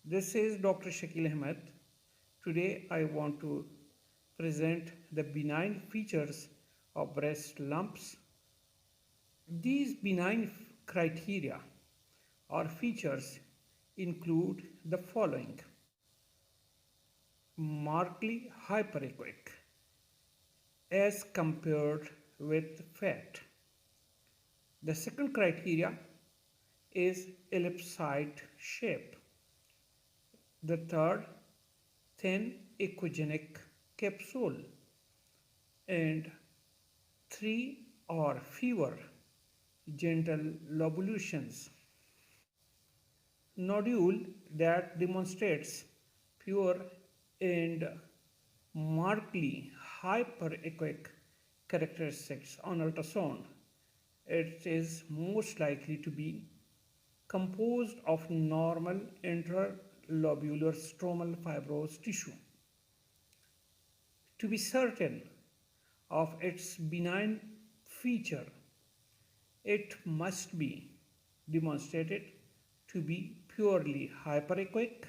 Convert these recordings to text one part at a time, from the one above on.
This is Dr. Shakil Ahmed. Today I want to present the benign features of breast lumps. These benign criteria or features include the following: markedly hyperechoic as compared with fat. The second criteria is ellipsoid shape. The third, thin echogenic capsule. And three or fewer gentle lobulations. Nodule that demonstrates pure and markedly hyperechoic characteristics on ultrasound. It is most likely to be composed of normal interlobular stromal fibrous tissue. To be certain of its benign feature, it must be demonstrated to be purely hyperechoic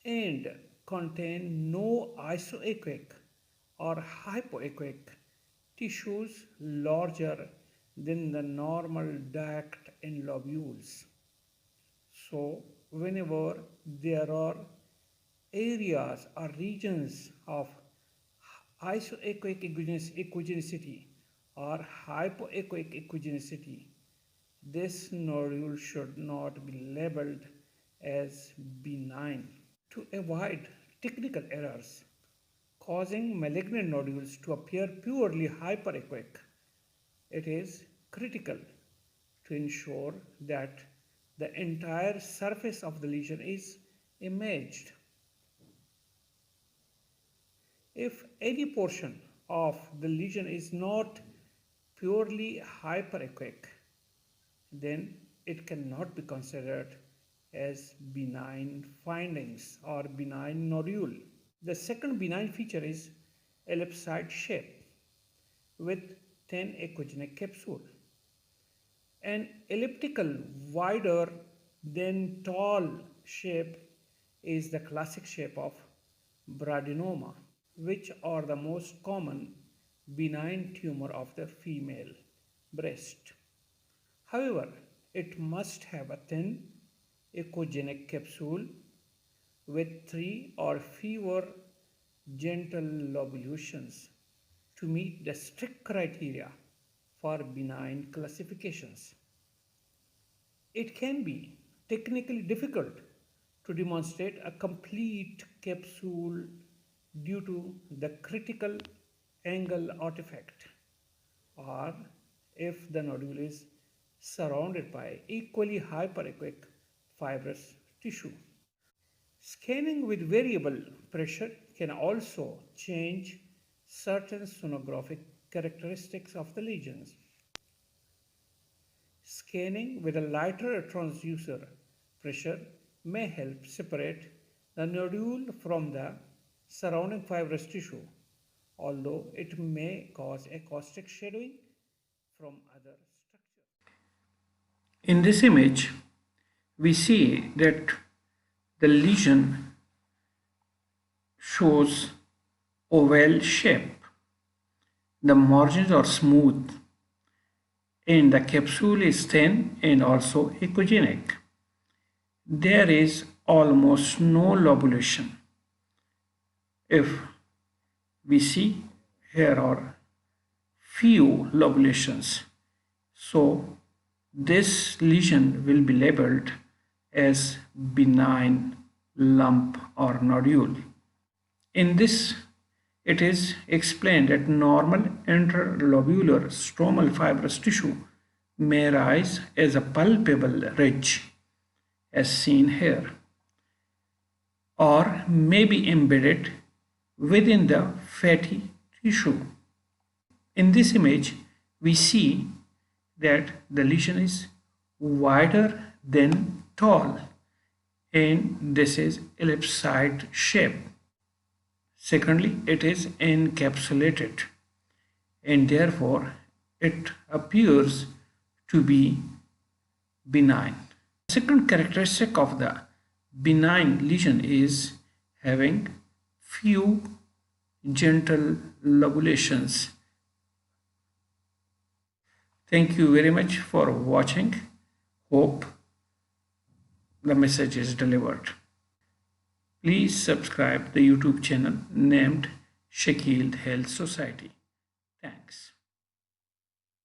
and contain no isoechoic or hypoechoic tissues larger than the normal duct and lobules. So, whenever there are areas or regions of isoechoic echogenicity or hypoechoic echogenicity, this nodule should not be labeled as benign. To avoid technical errors causing malignant nodules to appear purely hyperechoic, it is critical to ensure that the entire surface of the lesion is imaged. If any portion of the lesion is not purely hyperechoic, then it cannot be considered as benign findings or benign nodule. The second benign feature is ellipsoid shape with thin echogenic capsule. An elliptical, wider than tall shape is the classic shape of bradyinoma, which are the most common benign tumor of the female breast. However, it must have a thin echogenic capsule with 3 or fewer gentle lobulations to meet the strict criteria for benign classifications. It can be technically difficult to demonstrate a complete capsule due to the critical angle artifact, or if the nodule is surrounded by equally hyperechoic fibrous tissue. Scanning with variable pressure can also change certain sonographic characteristics of the lesions. Scanning with a lighter transducer pressure may help separate the nodule from the surrounding fibrous tissue, although it may cause acoustic shadowing from other structures. In this image, we see that the lesion shows oval shape. The margins are smooth and the capsule is thin and also echogenic. There is almost no lobulation. If we see, here are few lobulations, so this lesion will be labeled as benign lump or nodule. In this, it is explained that normal interlobular stromal fibrous tissue may rise as a palpable ridge, as seen here, or may be embedded within the fatty tissue. In this image, we see that the lesion is wider than tall, and this is ellipsoid shape. Secondly, it is encapsulated and therefore it appears to be benign. The second characteristic of the benign lesion is having few gentle lobulations. Thank you very much for watching. Hope the message is delivered. Please subscribe the YouTube channel named Shakil Health Society.